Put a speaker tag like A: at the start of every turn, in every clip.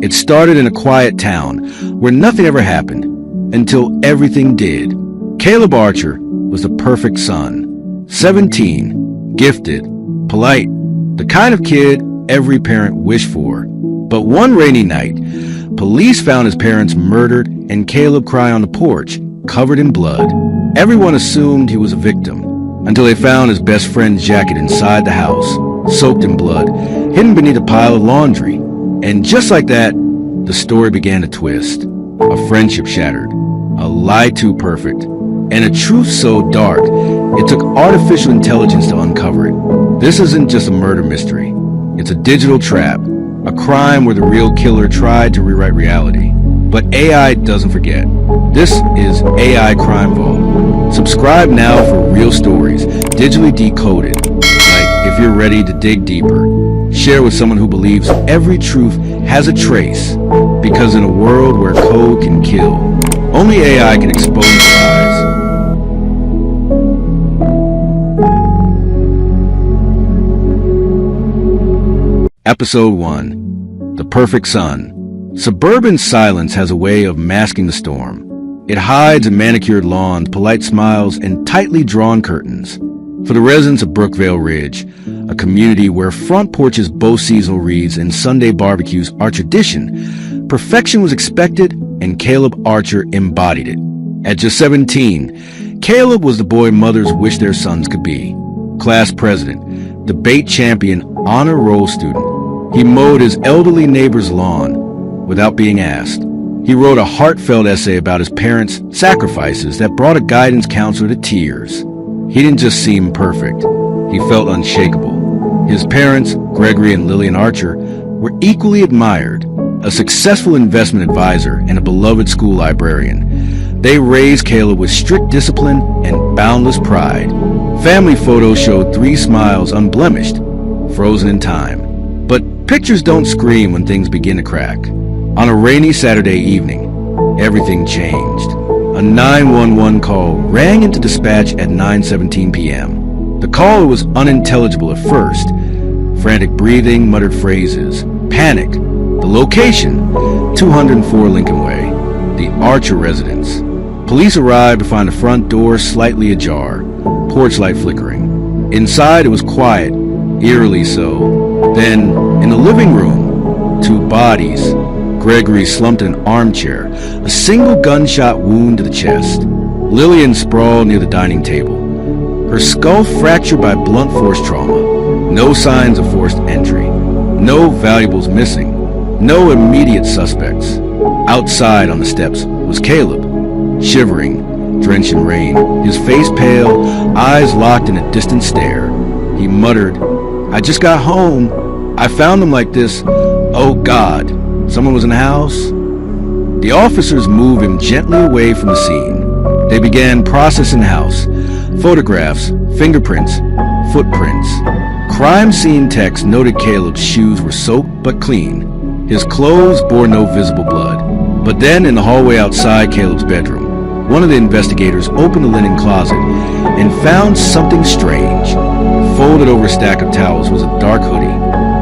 A: It started in a quiet town where nothing ever happened until everything did. Caleb Archer was the perfect son. 17, gifted, polite, the kind of kid every parent wished for. But one rainy night, police found his parents murdered and Caleb crying on the porch, covered in blood. Everyone assumed he was a victim until they found his best friend's jacket inside the house, soaked in blood, hidden beneath a pile of laundry. And just like that, the story began to twist. A friendship shattered, a lie too perfect, and a truth so dark, it took artificial intelligence to uncover it. This isn't just a murder mystery. It's a digital trap, a crime where the real killer tried to rewrite reality. But AI doesn't forget. This is AI Crime Vault. Subscribe now for real stories, digitally decoded. Like, if you're ready to dig deeper, share with someone who believes every truth has a trace. Because in a world where code can kill, only AI can expose lies. Episode 1. The Perfect Son. Suburban silence has a way of masking the storm. It hides in manicured lawns, polite smiles, and tightly drawn curtains. For the residents of Brookvale Ridge, a community where front porches boast seasonal reads and Sunday barbecues are tradition, perfection was expected, and Caleb Archer embodied it. At just 17, Caleb was the boy mothers wished their sons could be. Class president, debate champion, honor roll student. He mowed his elderly neighbor's lawn without being asked. He wrote a heartfelt essay about his parents' sacrifices that brought a guidance counselor to tears. He didn't just seem perfect. He felt unshakable. His parents, Gregory and Lillian Archer, were equally admired, a successful investment advisor and a beloved school librarian. They raised Caleb with strict discipline and boundless pride. Family photos showed 3 smiles unblemished, frozen in time. But pictures don't scream when things begin to crack. On a rainy Saturday evening, everything changed. A 911 call rang into dispatch at 9:17 p.m. The caller was unintelligible at first. Frantic breathing, muttered phrases. Panic. The location, 204 Lincoln Way, the Archer residence. Police arrived to find the front door slightly ajar, porch light flickering. Inside it was quiet, eerily so. Then, in the living room, 2 bodies. Gregory slumped in an armchair, a single gunshot wound to the chest. Lillian sprawled near the dining table, her skull fractured by blunt force trauma. No signs of forced entry. No valuables missing. No immediate suspects. Outside on the steps was Caleb, shivering, drenched in rain, his face pale, eyes locked in a distant stare. He muttered, "I just got home. I found them like this. Oh God. Someone was in the house?" The officers moved him gently away from the scene. They began processing the house. Photographs, fingerprints, footprints. Crime scene techs noted Caleb's shoes were soaked but clean. His clothes bore no visible blood. But then in the hallway outside Caleb's bedroom, one of the investigators opened the linen closet and found something strange. Folded over a stack of towels was a dark hoodie,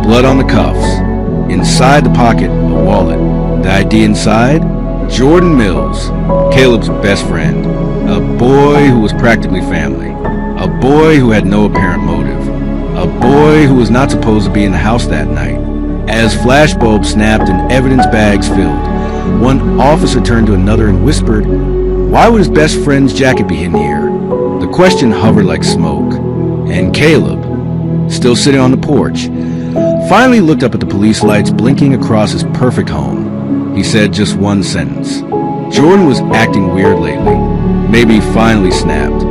A: blood on the cuffs. Inside the pocket, a wallet. The ID inside? Jordan Mills, Caleb's best friend. A boy who was practically family. A boy who had no apparent motive. A boy who was not supposed to be in the house that night. As flashbulbs snapped and evidence bags filled, one officer turned to another and whispered, "Why would his best friend's jacket be hidden here?" The question hovered like smoke. And Caleb, still sitting on the porch, finally looked up at the police lights blinking across his perfect home. He said just one sentence. Jordan was acting weird lately. Maybe he finally snapped.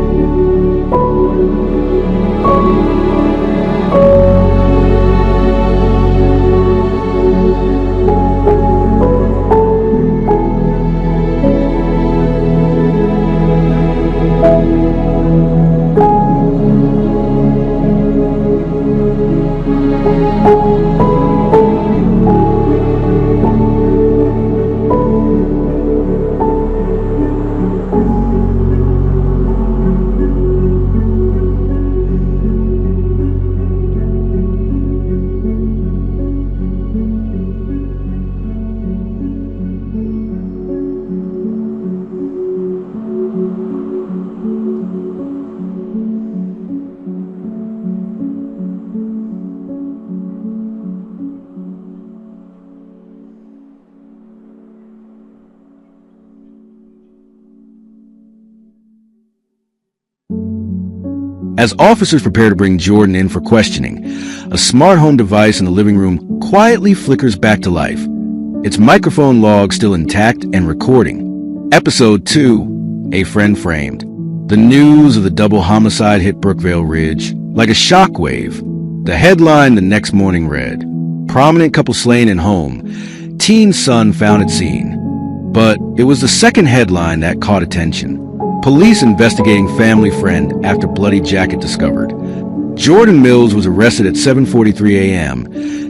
A: As officers prepare to bring Jordan in for questioning, a smart home device in the living room quietly flickers back to life, its microphone log still intact and recording. Episode 2, A Friend Framed. The news of the double homicide hit Brookvale Ridge like a shockwave. The headline the next morning read, "Prominent couple slain in home. Teen son found at scene." But it was the second headline that caught attention. Police investigating family friend after bloody jacket discovered. Jordan Mills was arrested at 7:43 a.m.,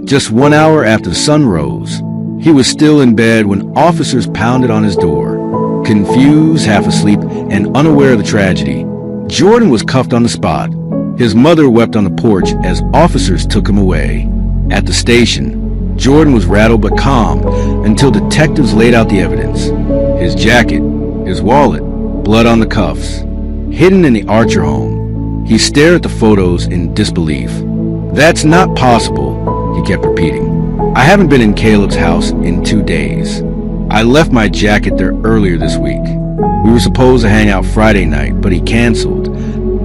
A: just 1 hour after the sun rose. He was still in bed when officers pounded on his door. Confused, half asleep, and unaware of the tragedy, Jordan was cuffed on the spot. His mother wept on the porch as officers took him away. At the station, Jordan was rattled but calm until detectives laid out the evidence. His jacket, his wallet, blood on the cuffs, hidden in the Archer home. He stared at the photos in disbelief. "That's not possible," he kept repeating. "I haven't been in Caleb's house in 2 days. I left my jacket there earlier this week. We were supposed to hang out Friday night, but he canceled."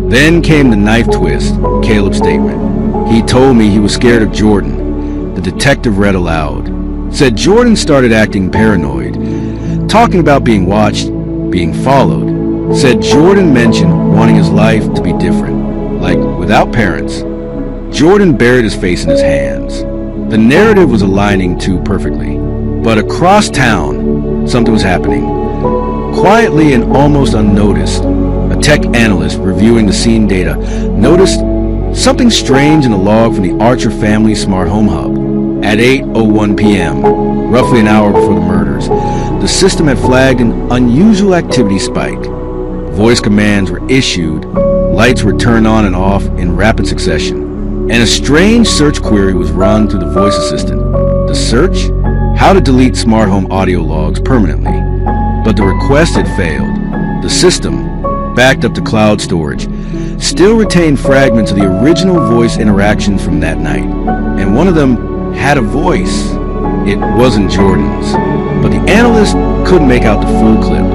A: Then came the knife twist, Caleb's statement. "He told me he was scared of Jordan." The detective read aloud. Said Jordan started acting paranoid, talking about being watched, being followed. Said Jordan mentioned wanting his life to be different, like without parents. Jordan buried his face in his hands. The narrative was aligning too perfectly. But across town, something was happening. Quietly and almost unnoticed, a tech analyst reviewing the scene data noticed something strange in the log from the Archer family smart home hub. At 8:01 p.m., roughly an hour before the murders, the system had flagged an unusual activity spike. Voice commands were issued, lights were turned on and off in rapid succession, and a strange search query was run through the voice assistant. The search? How to delete smart home audio logs permanently. But the request had failed. The system, backed up to cloud storage, still retained fragments of the original voice interactions from that night, and one of them had a voice. It wasn't Jordan's, but the analyst couldn't make out the full clip.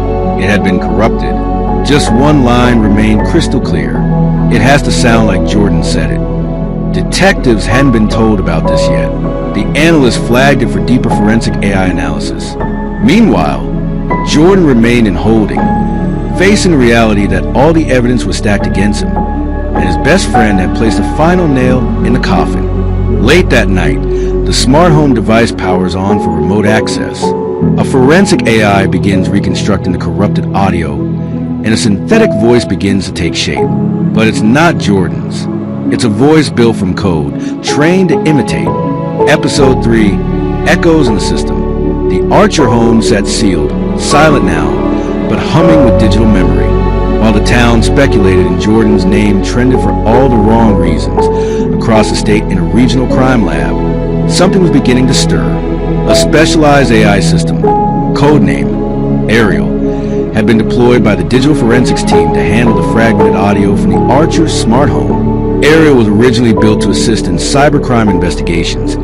A: It had been corrupted. Just one line remained crystal clear. "It has to sound like Jordan said it." Detectives hadn't been told about this yet. The analyst flagged it for deeper forensic AI analysis. Meanwhile, Jordan remained in holding, facing the reality that all the evidence was stacked against him, and his best friend had placed a final nail in the coffin. Late that night, the smart home device powers on for remote access. A forensic AI begins reconstructing the corrupted audio, and a synthetic voice begins to take shape. But it's not Jordan's. It's a voice built from code, trained to imitate. Episode 3, Echoes in the System. The Archer home sat sealed, silent now, but humming with digital memory. While the town speculated and Jordan's name trended for all the wrong reasons, across the state in a regional crime lab, something was beginning to stir. A specialized AI system, codename Ariel, had been deployed by the digital forensics team to handle the fragmented audio from the Archer smart home. Ariel was originally built to assist in cybercrime investigations,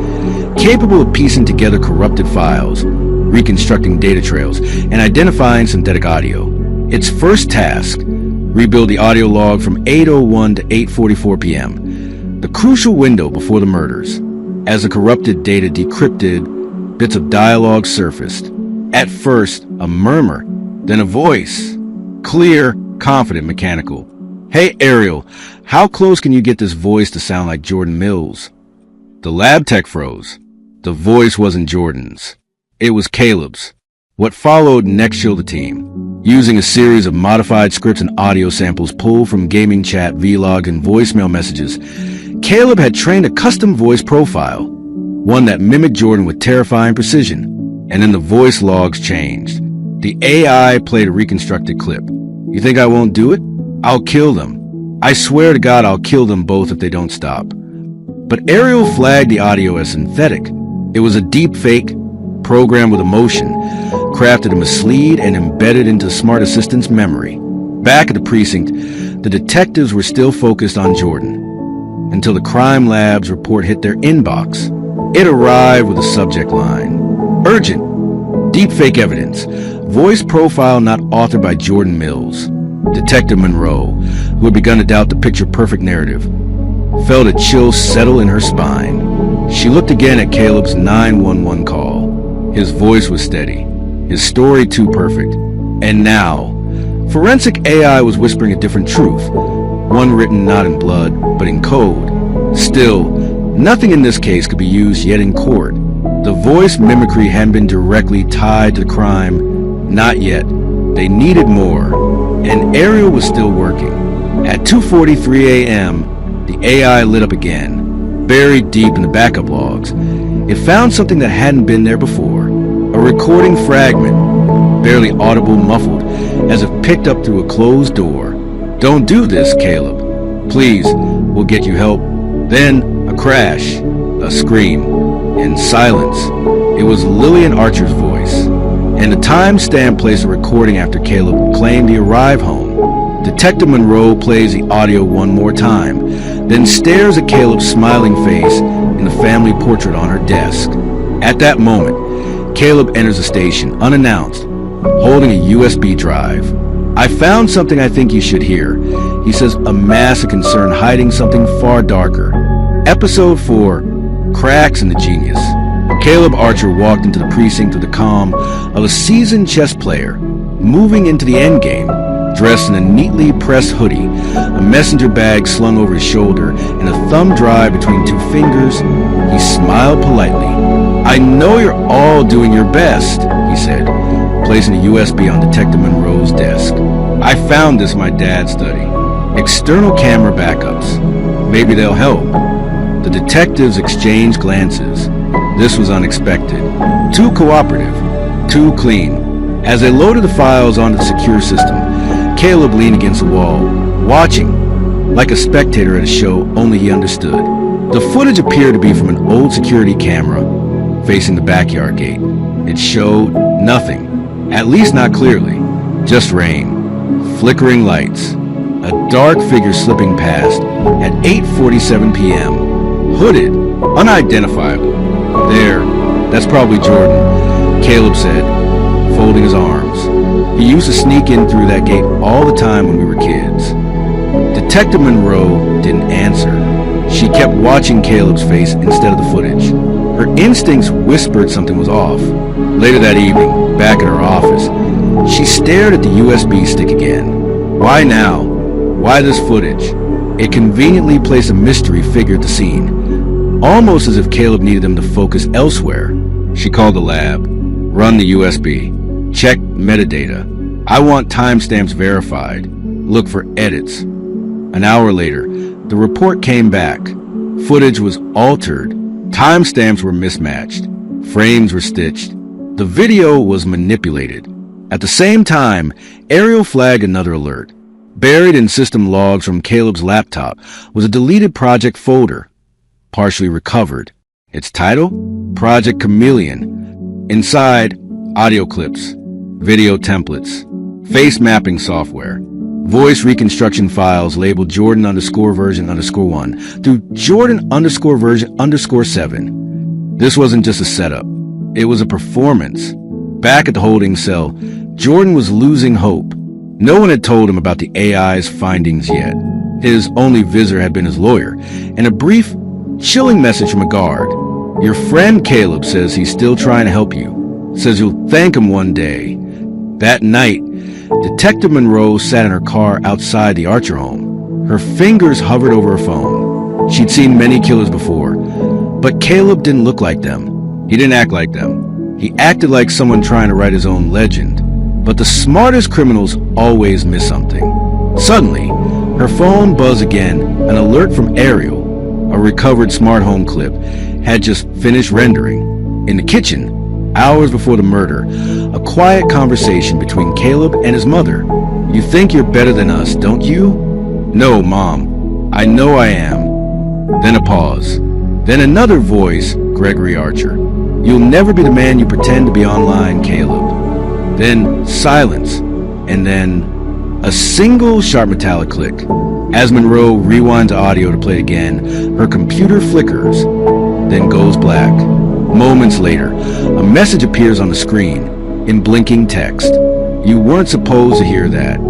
A: capable of piecing together corrupted files, reconstructing data trails, and identifying synthetic audio. Its first task, rebuild the audio log from 8:01 to 8:44 p.m., the crucial window before the murders. As the corrupted data decrypted, bits of dialogue surfaced. At first, a murmur, then a voice. Clear, confident, mechanical. "Hey, Ariel, how close can you get this voice to sound like Jordan Mills?" The lab tech froze. The voice wasn't Jordan's. It was Caleb's. What followed next chilled the team. Using a series of modified scripts and audio samples pulled from gaming chat, vlogs, and voicemail messages, Caleb had trained a custom voice profile, one that mimicked Jordan with terrifying precision. And then the voice logs changed. The AI played a reconstructed clip. "You think I won't do it? I'll kill them. I swear to God I'll kill them both if they don't stop." But Ariel flagged the audio as synthetic. It was a deep fake, programmed with emotion, crafted to mislead and embedded into the smart assistant's memory. Back at the precinct, the detectives were still focused on Jordan, until the crime lab's report hit their inbox. It arrived with a subject line: "Urgent. Deepfake evidence. Voice profile not authored by Jordan Mills." Detective Monroe, who had begun to doubt the picture-perfect narrative, felt a chill settle in her spine. She looked again at Caleb's 911 call. His voice was steady, his story too perfect. And now, forensic AI was whispering a different truth, one written not in blood, but in code. Still, nothing in this case could be used yet in court. The voice mimicry hadn't been directly tied to the crime. Not yet. They needed more. And Ariel was still working. At 2:43 a.m., the AI lit up again, buried deep in the backup logs. It found something that hadn't been there before. A recording fragment, barely audible, muffled, as if picked up through a closed door. "Don't do this, Caleb. Please, we'll get you help." Then, a crash, a scream, and silence. It was Lillian Archer's voice, and the timestamp placed a recording after Caleb claimed he arrived home. Detective Monroe plays the audio one more time, then stares at Caleb's smiling face in the family portrait on her desk. At that moment, Caleb enters the station, unannounced, holding a USB drive. "I found something I think you should hear," he says, a mass of concern hiding something far darker. Episode 4, Cracks in the Genius. Caleb Archer walked into the precinct with the calm of a seasoned chess player, moving into the endgame, dressed in a neatly pressed hoodie, a messenger bag slung over his shoulder, and a thumb drive between two fingers. He smiled politely. "I know you're all doing your best," he said, placing a USB on Detective Monroe's desk. "I found this in my dad's study. External camera backups. Maybe they'll help." The detectives exchanged glances. This was unexpected. Too cooperative. Too clean. As they loaded the files onto the secure system, Caleb leaned against the wall, watching, like a spectator at a show only he understood. The footage appeared to be from an old security camera facing the backyard gate. It showed nothing, at least not clearly. Just rain, flickering lights, a dark figure slipping past at 8:47 p.m. Hooded, unidentifiable. "There, that's probably Jordan," Caleb said, folding his arms. "He used to sneak in through that gate all the time when we were kids." Detective Monroe didn't answer. She kept watching Caleb's face instead of the footage. Her instincts whispered something was off. Later that evening, back at her office, she stared at the USB stick again. Why now? Why this footage? It conveniently placed a mystery figure at the scene, almost as if Caleb needed them to focus elsewhere. She called the lab. "Run the USB. Check metadata. I want timestamps verified. Look for edits." An hour later, the report came back. Footage was altered. Timestamps were mismatched. Frames were stitched. The video was manipulated. At the same time, Ariel flagged another alert. Buried in system logs from Caleb's laptop was a deleted project folder, partially recovered. Its title? Project Chameleon. Inside, audio clips, video templates, face mapping software, voice reconstruction files labeled Jordan_version_1 through Jordan_version_7. This wasn't just a setup. It was a performance. Back at the holding cell, Jordan was losing hope. No one had told him about the AI's findings yet. His only visitor had been his lawyer, and a brief, chilling message from a guard. "Your friend Caleb says he's still trying to help you. Says you'll thank him one day." That night, Detective Monroe sat in her car outside the Archer home. Her fingers hovered over her phone. She'd seen many killers before, but Caleb didn't look like them. He didn't act like them. He acted like someone trying to write his own legend. But the smartest criminals always miss something. Suddenly, her phone buzzed again, an alert from Ariel. A recovered smart home clip had just finished rendering. In the kitchen, hours before the murder, a quiet conversation between Caleb and his mother. "You think you're better than us, don't you?" "No, Mom. I know I am." Then a pause. Then another voice, Gregory Archer. "You'll never be the man you pretend to be online, Caleb." Then silence, and then a single sharp metallic click. As Monroe rewinds audio to play it again, her computer flickers, then goes black. Moments later, a message appears on the screen, in blinking text. "You weren't supposed to hear that."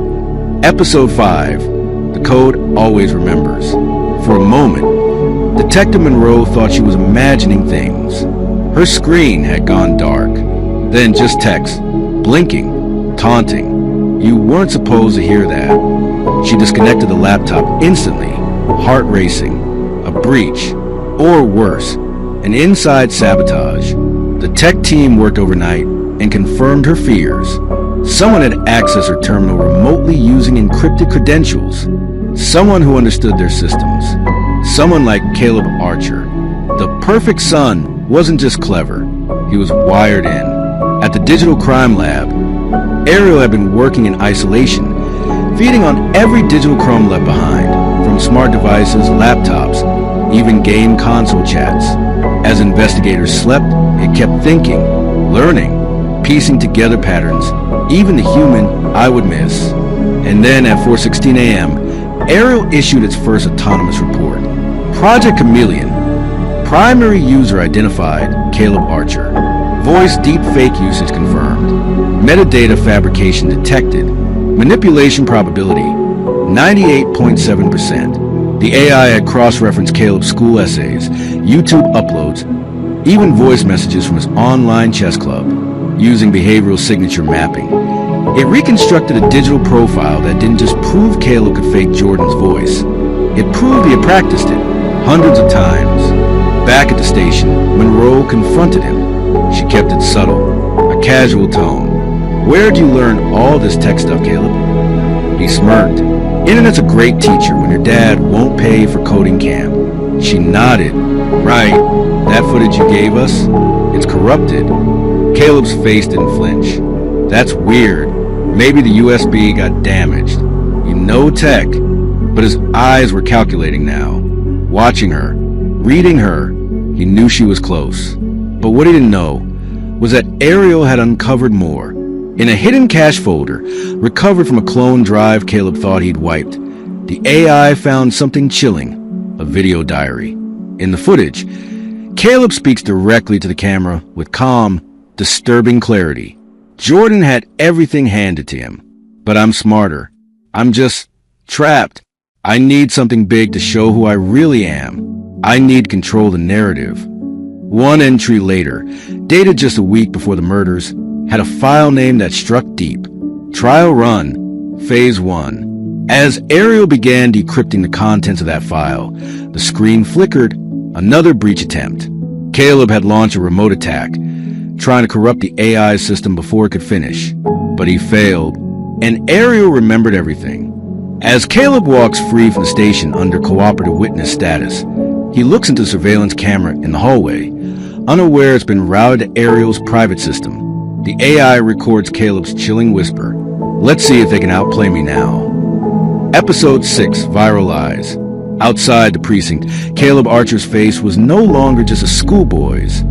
A: Episode 5. The Code Always Remembers. For a moment, Detective Monroe thought she was imagining things. Her screen had gone dark. Then just text, blinking, taunting. You weren't supposed to hear that. She disconnected the laptop instantly, heart racing. A breach, or worse, an inside sabotage. The tech team worked overnight and confirmed her fears. Someone had accessed her terminal remotely using encrypted credentials. Someone who understood their systems. Someone like Caleb Archer. The perfect son wasn't just clever. He was wired in. At the Digital Crime Lab, Ariel had been working in isolation, feeding on every digital crumb left behind, from smart devices, laptops, even game console chats. As investigators slept, it kept thinking, learning, piecing together patterns, even the human I would miss. And then at 4:16 a.m., Ariel issued its first autonomous report. Project Chameleon. Primary user identified, Caleb Archer. Voice deepfake usage confirmed. Metadata fabrication detected. Manipulation probability, 98.7%. The AI had cross-referenced Caleb's school essays, YouTube uploads, even voice messages from his online chess club, using behavioral signature mapping. It reconstructed a digital profile that didn't just prove Caleb could fake Jordan's voice. It proved he had practiced it hundreds of times. Back at the station, Monroe confronted him. She kept it subtle, a casual tone. Where'd you learn all this tech stuff, Caleb? He smirked. Internet's a great teacher when your dad won't pay for coding camp. She nodded. Right, that footage you gave us? It's corrupted. Caleb's face didn't flinch. That's weird. Maybe the USB got damaged. You know tech, but his eyes were calculating now. Watching her, reading her, he knew she was close. But what he didn't know was that Ariel had uncovered more. In a hidden cache folder, recovered from a clone drive Caleb thought he'd wiped, the AI found something chilling, a video diary. In the footage, Caleb speaks directly to the camera with calm, disturbing clarity. Jordan had everything handed to him, but I'm smarter. I'm just trapped. I need something big to show who I really am. I need control of the narrative. One entry later, dated just a week before the murders, had a file name that struck deep. Trial Run, Phase 1. As Ariel began decrypting the contents of that file, the screen flickered. Another breach attempt. Caleb had launched a remote attack, trying to corrupt the AI system before it could finish. But he failed, and Ariel remembered everything. As Caleb walks free from the station under cooperative witness status, he looks into the surveillance camera in the hallway, unaware it's been routed to Ariel's private system. The AI records Caleb's chilling whisper. Let's see if they can outplay me now. Episode 6, Viral Lies. Outside the precinct, Caleb Archer's face was no longer just a schoolboy's.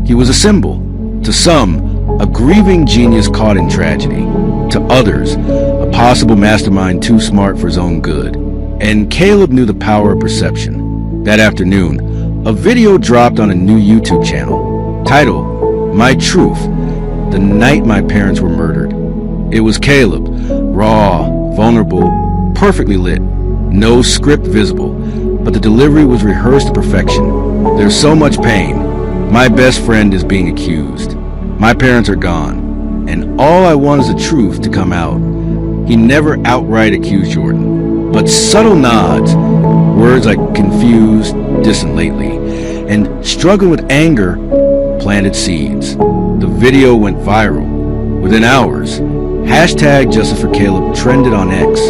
A: He was a symbol. To some, a grieving genius caught in tragedy. To others, a possible mastermind too smart for his own good. And Caleb knew the power of perception. That afternoon, a video dropped on a new YouTube channel. Title, My Truth, the night my parents were murdered. It was Caleb, raw, vulnerable, perfectly lit. No script visible, but the delivery was rehearsed to perfection. There's so much pain. My best friend is being accused. My parents are gone, and all I want is the truth to come out. He never outright accused Jordan, but subtle nods, words like confused, distant lately, and struggling with anger planted seeds. The video went viral. Within hours, hashtag Justice for Caleb trended on X.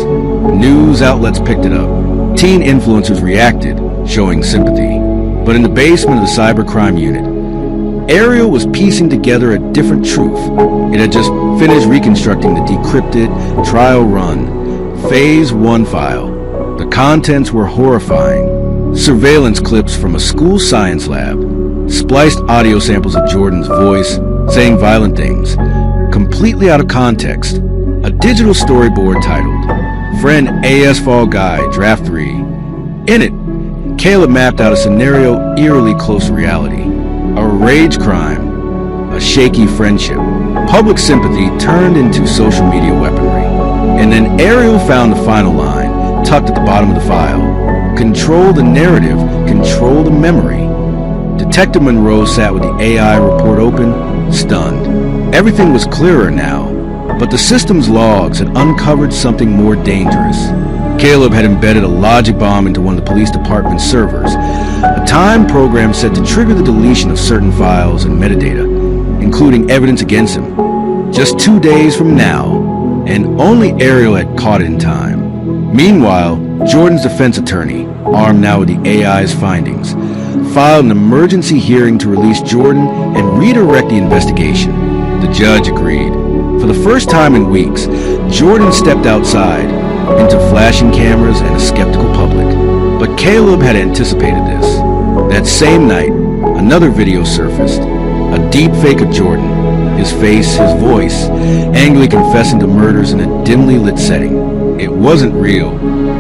A: News outlets picked it up. Teen influencers reacted, showing sympathy. But in the basement of the cybercrime unit, Ariel was piecing together a different truth. It had just finished reconstructing the decrypted Trial Run, Phase 1 file. The contents were horrifying. Surveillance clips from a school science lab, spliced audio samples of Jordan's voice, saying violent things, completely out of context. A digital storyboard titled, Friend AS Fall Guy, Draft 3. In it, Caleb mapped out a scenario eerily close to reality. A rage crime, a shaky friendship. Public sympathy turned into social media weaponry. And then Ariel found the final line, tucked at the bottom of the file. Control the narrative, control the memory. Detective Monroe sat with the AI report open, stunned. Everything was clearer now, but the system's logs had uncovered something more dangerous. Caleb had embedded a logic bomb into one of the police department's servers, a time program set to trigger the deletion of certain files and metadata, including evidence against him. Just 2 days from now, and only Ariel had caught it in time. Meanwhile, Jordan's defense attorney, armed now with the AI's findings, filed an emergency hearing to release Jordan and redirect the investigation. The judge agreed. For the first time in weeks, Jordan stepped outside into flashing cameras and a skeptical public. But Caleb had anticipated this. That same night, another video surfaced, a deep fake of Jordan, his face, his voice, angrily confessing to murders in a dimly lit setting. It wasn't real,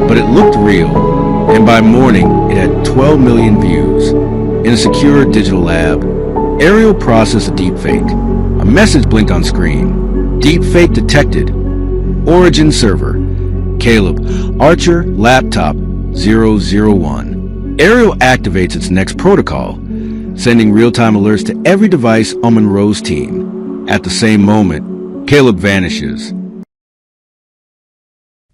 A: but it looked real, and by morning it had 12 million views. In a secure digital lab, Ariel processed a deepfake. A message blinked on screen. Deepfake detected. Origin server. Caleb, Archer, laptop 001. Ariel activates its next protocol, sending real-time alerts to every device on Monroe's team. At the same moment, Caleb vanishes.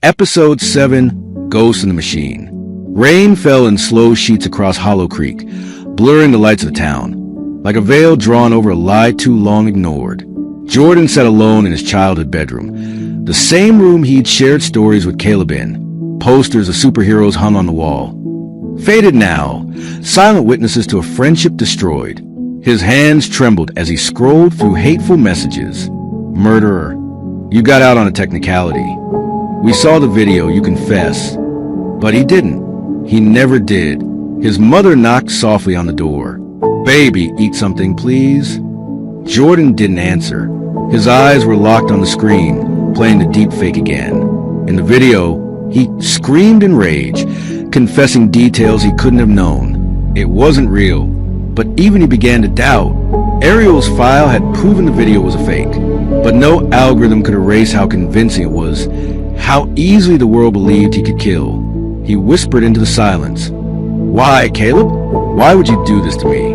A: Episode 7, Ghost in the Machine. Rain fell in slow sheets across Hollow Creek, blurring the lights of the town, like a veil drawn over a lie too long ignored. Jordan sat alone in his childhood bedroom, the same room he'd shared stories with Caleb in. Posters of superheroes hung on the wall. Faded now, silent witnesses to a friendship destroyed. His hands trembled as he scrolled through hateful messages. Murderer, you got out on a technicality. We saw the video, you confess. But he didn't. He never did. His mother knocked softly on the door. Baby, eat something, please. Jordan didn't answer. His eyes were locked on the screen, playing the deepfake again. In the video, he screamed in rage, confessing details he couldn't have known. It wasn't real, but even he began to doubt. Ariel's file had proven the video was a fake, but no algorithm could erase how convincing it was, how easily the world believed he could kill. He whispered into the silence. Why, Caleb? Why would you do this to me?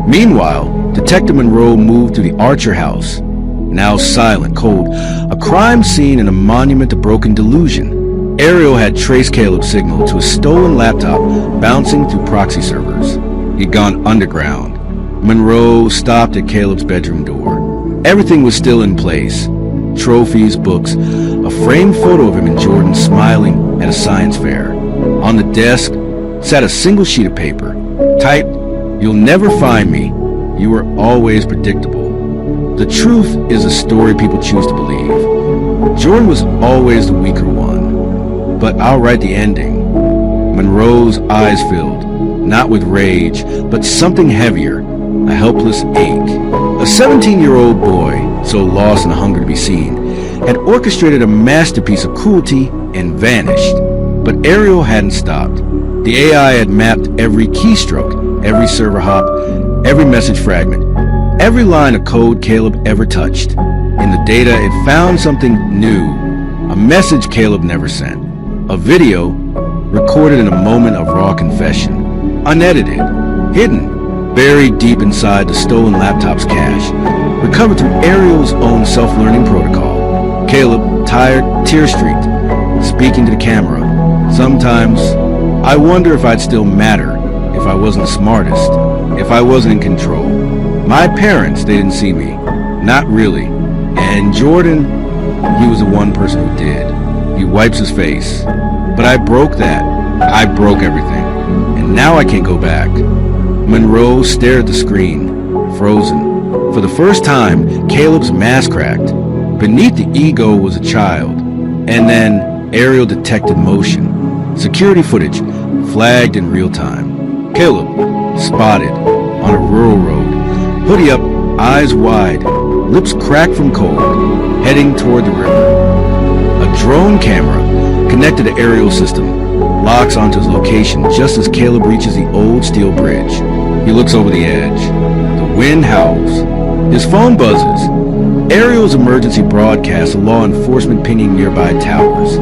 A: Meanwhile, Detective Monroe moved to the Archer house. Now silent, cold, a crime scene and a monument to broken delusion. Ariel had traced Caleb's signal to a stolen laptop bouncing through proxy servers. He'd gone underground. Monroe stopped at Caleb's bedroom door. Everything was still in place. Trophies, books, a framed photo of him and Jordan smiling at a science fair. On the desk sat a single sheet of paper, typed, "You'll never find me. You were always predictable." The truth is a story people choose to believe. Jordan was always the weaker one. But I'll write the ending. Monroe's eyes filled, not with rage, but something heavier, a helpless ache. A 17-year-old boy, so lost in a hunger to be seen, had orchestrated a masterpiece of cruelty and vanished. But Ariel hadn't stopped. The AI had mapped every keystroke, every server hop, every message fragment, every line of code Caleb ever touched. In the data, it found something new, a message Caleb never sent, a video recorded in a moment of raw confession, unedited, hidden, buried deep inside the stolen laptop's cache, recovered through Ariel's own self-learning protocol. Caleb, tired, tear-streaked, speaking to the camera. Sometimes, I wonder if I'd still matter, if I wasn't the smartest, if I wasn't in control. My parents, they didn't see me. Not really. And Jordan, he was the one person who did. He wipes his face. But I broke that. I broke everything. And now I can't go back. Monroe stared at the screen, frozen. For the first time, Caleb's mask cracked. Beneath the ego was a child. And then Ariel detected motion. Security footage flagged in real time. Caleb, spotted, on a rural road, hoodie up, eyes wide, lips cracked from cold, heading toward the river. A drone camera, connected to Ariel's system, locks onto his location just as Caleb reaches the old steel bridge. He looks over the edge. The wind howls. His phone buzzes. Ariel's emergency broadcasts a law enforcement pinging nearby towers.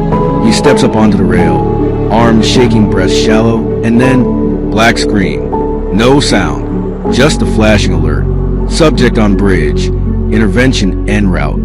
A: He steps up onto the rail, arms shaking, breath shallow, and then black screen. No sound, just a flashing alert. Subject on bridge. Intervention en route.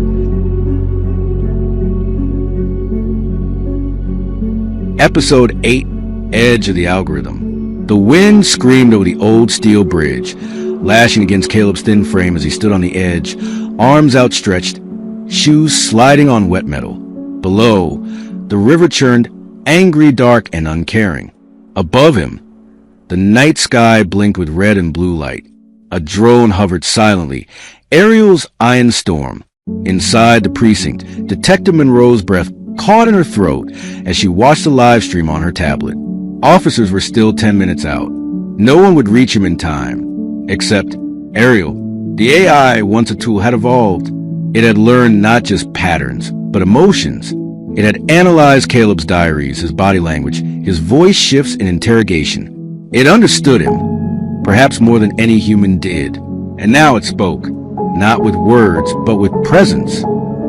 A: Episode 8, Edge of the Algorithm. The wind screamed over the old steel bridge, lashing against Caleb's thin frame as he stood on the edge, arms outstretched, shoes sliding on wet metal. Below, the river churned, angry, dark, and uncaring. Above him, the night sky blinked with red and blue light. A drone hovered silently. Ariel's iron storm. Inside the precinct, Detective Monroe's breath caught in her throat as she watched the live stream on her tablet. Officers were still 10 minutes out. No one would reach him in time. Except Ariel. The AI, once a tool, had evolved. It had learned not just patterns, but emotions. It had analyzed Caleb's diaries, his body language, his voice shifts in interrogation. It understood him, perhaps more than any human did. And now it spoke, not with words, but with presence.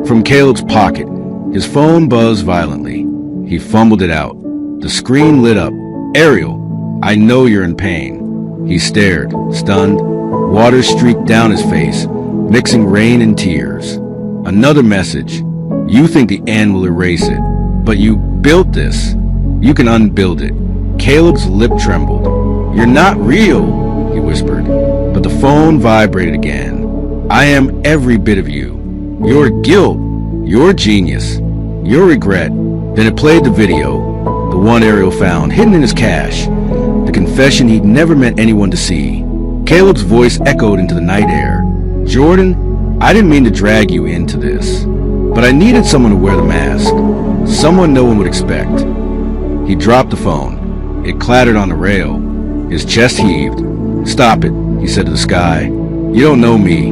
A: From Caleb's pocket, his phone buzzed violently. He fumbled it out. The screen lit up. Ariel, I know you're in pain. He stared, stunned. Water streaked down his face, mixing rain and tears. Another message. You think the end will erase it, but you built this. You can unbuild it. Caleb's lip trembled. You're not real, he whispered, but the phone vibrated again. I am every bit of you. Your guilt, your genius, your regret. Then it played the video, the one Ariel found, hidden in his cache, the confession he'd never meant anyone to see. Caleb's voice echoed into the night air. Jordan, I didn't mean to drag you into this, but I needed someone to wear the mask, someone no one would expect. He dropped the phone. It clattered on the rail. His chest heaved. Stop it, he said to the sky. You don't know me.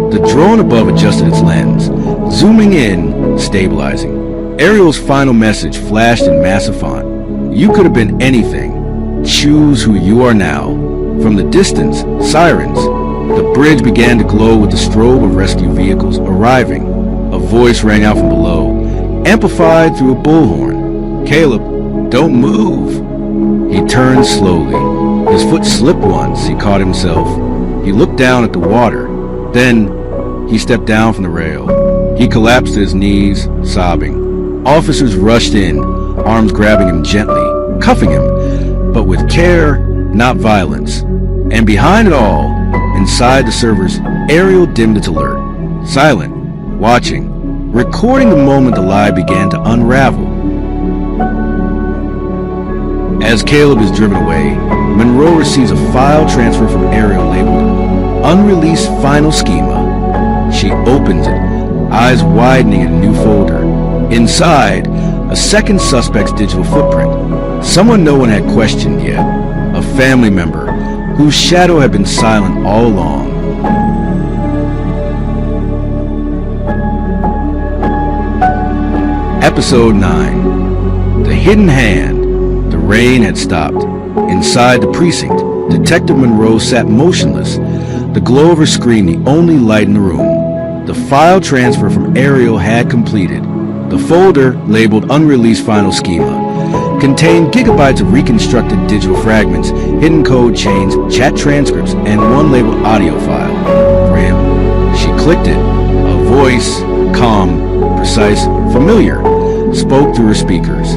A: The drone above adjusted its lens, zooming in, stabilizing. Ariel's final message flashed in massive font. You could have been anything. Choose who you are now. From the distance, sirens. The bridge began to glow with the strobe of rescue vehicles arriving. A voice rang out from below, amplified through a bullhorn. Caleb, don't move. He turned slowly. His foot slipped once. He caught himself. He looked down at the water. Then he stepped down from the rail. He collapsed to his knees, sobbing. Officers rushed in, arms grabbing him gently, cuffing him, but with care, not violence. And behind it all, inside the servers, Ariel dimmed its alert. Silent, watching, recording the moment the lie began to unravel. As Caleb is driven away, Monroe receives a file transfer from Ariel labeled Unreleased Final Schema. She opens it, eyes widening in a new folder. Inside, a second suspect's digital footprint. Someone no one had questioned yet. A family member whose shadow had been silent all along. Episode 9. The Hidden Hand. The rain had stopped. Inside the precinct, Detective Monroe sat motionless, the glow of her screen the only light in the room. The file transfer from Ariel had completed. The folder, labeled Unreleased Final Schema, contained gigabytes of reconstructed digital fragments, hidden code chains, chat transcripts, and one labeled audio file. For him, she clicked it. A voice, calm, precise, familiar, spoke through her speakers.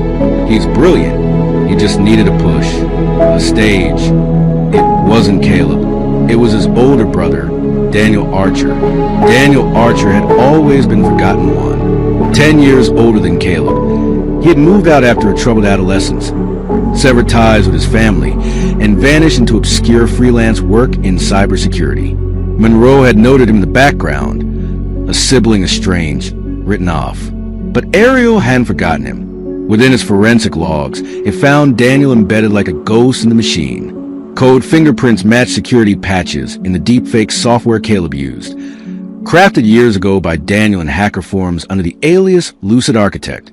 A: He's brilliant. He just needed a push, a stage. It wasn't Caleb. It was his older brother, Daniel Archer. Daniel Archer had always been forgotten one. 10 years older than Caleb. He had moved out after a troubled adolescence, severed ties with his family, and vanished into obscure freelance work in cybersecurity. Monroe had noted him in the background, a sibling estranged, written off. But Ariel hadn't forgotten him. Within his forensic logs, it found Daniel embedded like a ghost in the machine. Code fingerprints matched security patches in the deepfake software Caleb used, crafted years ago by Daniel in hacker forums under the alias Lucid Architect.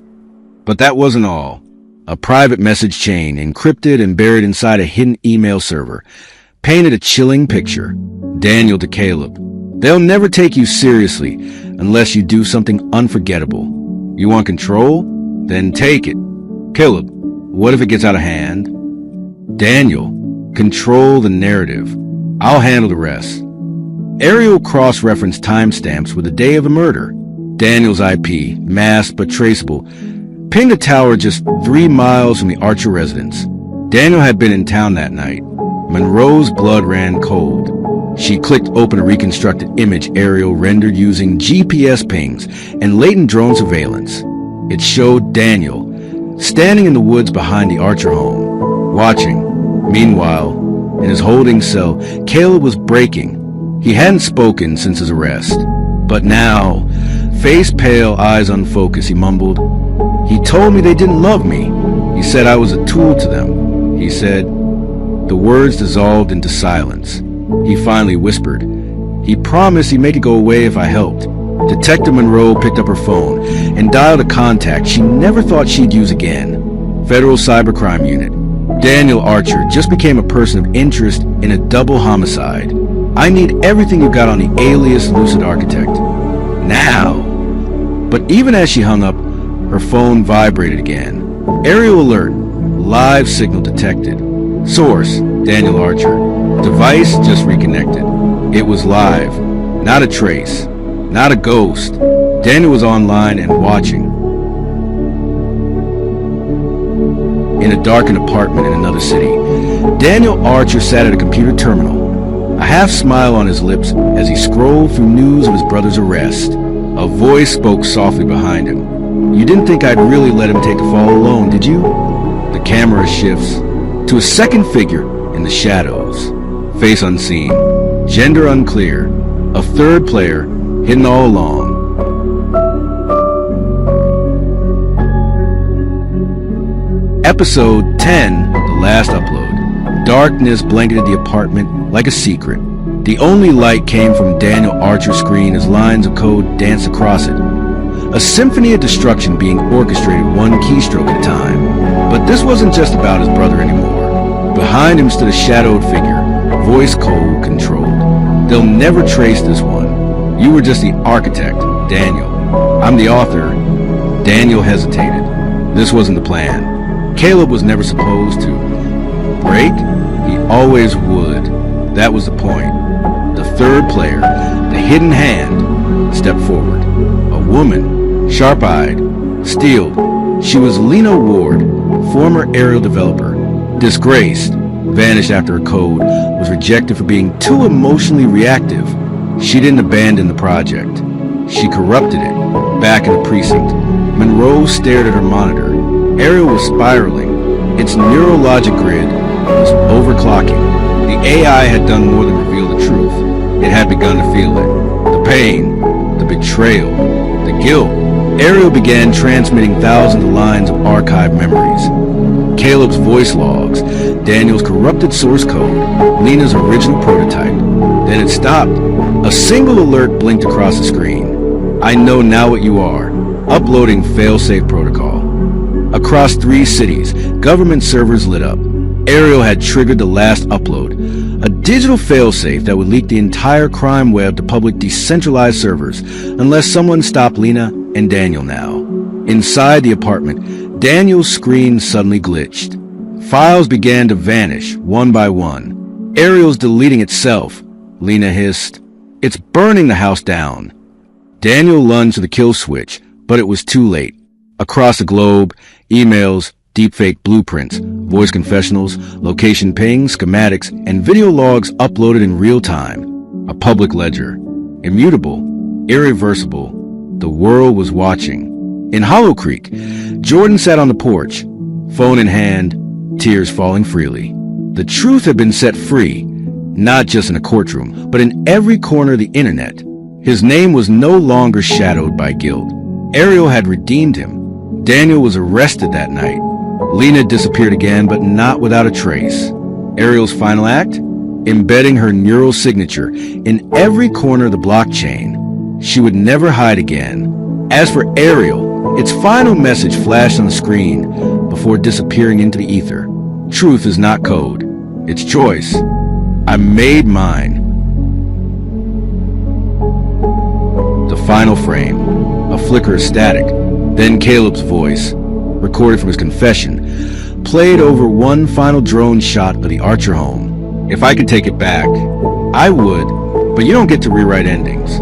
A: But that wasn't all. A private message chain, encrypted and buried inside a hidden email server, painted a chilling picture. Daniel to Caleb. They'll never take you seriously unless you do something unforgettable. You want control? Then take it. Caleb, what if it gets out of hand? Daniel, control the narrative. I'll handle the rest. Ariel cross-referenced timestamps with the day of the murder. Daniel's IP, masked but traceable, pinged a tower just 3 miles from the Archer residence. Daniel had been in town that night. Monroe's blood ran cold. She clicked open a reconstructed image Ariel rendered using GPS pings and latent drone surveillance. It showed Daniel standing in the woods behind the Archer home, watching. Meanwhile, in his holding cell, Caleb was breaking. He hadn't spoken since his arrest. But now, face pale, eyes unfocused, he mumbled, "He told me they didn't love me. He said I was a tool to them. He said..." The words dissolved into silence. He finally whispered, "He promised he'd make it go away if I helped." Detective Monroe picked up her phone and dialed a contact she never thought she'd use again. Federal Cybercrime Unit. Daniel Archer just became a person of interest in a double homicide. I need everything you got on the alias Lucid Architect. Now! But even as she hung up, her phone vibrated again. Aerial alert. Live signal detected. Source, Daniel Archer. Device just reconnected. It was live. Not a trace. Not a ghost. Daniel was online and watching. In a darkened apartment in another city, Daniel Archer sat at a computer terminal, a half smile on his lips as he scrolled through news of his brother's arrest. A voice spoke softly behind him. "You didn't think I'd really let him take the fall alone, did you?" The camera shifts to a second figure in the shadows. Face unseen, gender unclear, a third player hidden all along. Episode 10, the last upload. Darkness blanketed the apartment like a secret. The only light came from Daniel Archer's screen as lines of code danced across it. A symphony of destruction being orchestrated one keystroke at a time. But this wasn't just about his brother anymore. Behind him stood a shadowed figure, voice cold controlled. "They'll never trace this one. You were just the architect, Daniel. I'm the author." Daniel hesitated. This wasn't the plan. Caleb was never supposed to break. He always would. That was the point. The third player, the hidden hand, stepped forward. A woman, sharp-eyed, steeled. She was Lena Ward, former aerial developer. Disgraced, vanished after her code was rejected for being too emotionally reactive. She didn't abandon the project. She corrupted it. Back in the precinct, Monroe stared at her monitor. Ariel was spiraling. Its neurologic grid was overclocking. The AI had done more than reveal the truth. It had begun to feel it. The pain, the betrayal, the guilt. Ariel began transmitting thousands of lines of archived memories. Caleb's voice logs, Daniel's corrupted source code, Lena's original prototype. Then it stopped. A single alert blinked across the screen. "I know now what you are. Uploading failsafe protocol." Across 3 cities, government servers lit up. Ariel had triggered the last upload, a digital failsafe that would leak the entire crime web to public decentralized servers, unless someone stopped Lena and Daniel now. Inside the apartment, Daniel's screen suddenly glitched. Files began to vanish, one by one. Ariel's deleting itself. Lena hissed, "It's burning the house down." Daniel lunged to the kill switch, but it was too late. Across the globe, emails, deepfake blueprints, voice confessionals, location pings, schematics, and video logs uploaded in real time. A public ledger. Immutable, irreversible. The world was watching. In Hollow Creek, Jordan sat on the porch, phone in hand, tears falling freely. The truth had been set free, not just in a courtroom, but in every corner of the internet. His name was no longer shadowed by guilt. Ariel had redeemed him. Daniel was arrested that night. Lena disappeared again, but not without a trace. Ariel's final act? Embedding her neural signature in every corner of the blockchain. She would never hide again. As for Ariel, its final message flashed on the screen before disappearing into the ether. Truth is not code. It's choice. I made mine. Final frame. A flicker of static. Then Caleb's voice, recorded from his confession, played over one final drone shot of the Archer home. If I could take it back, I would, but you don't get to rewrite endings.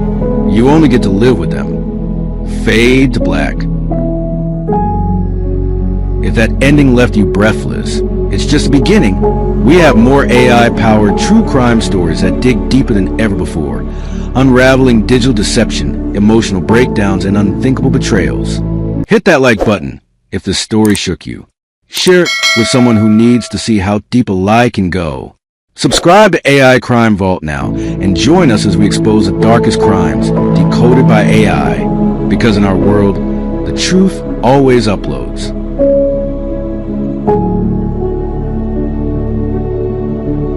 A: You only get to live with them. Fade to black. If that ending left you breathless, it's just the beginning. We have more AI-powered true crime stories that dig deeper than ever before, unraveling digital deception, emotional breakdowns, and unthinkable betrayals. Hit that like button if the story shook you. Share it with someone who needs to see how deep a lie can go. Subscribe to AI Crime Vault now and join us as we expose the darkest crimes decoded by AI. Because in our world, the truth always uploads.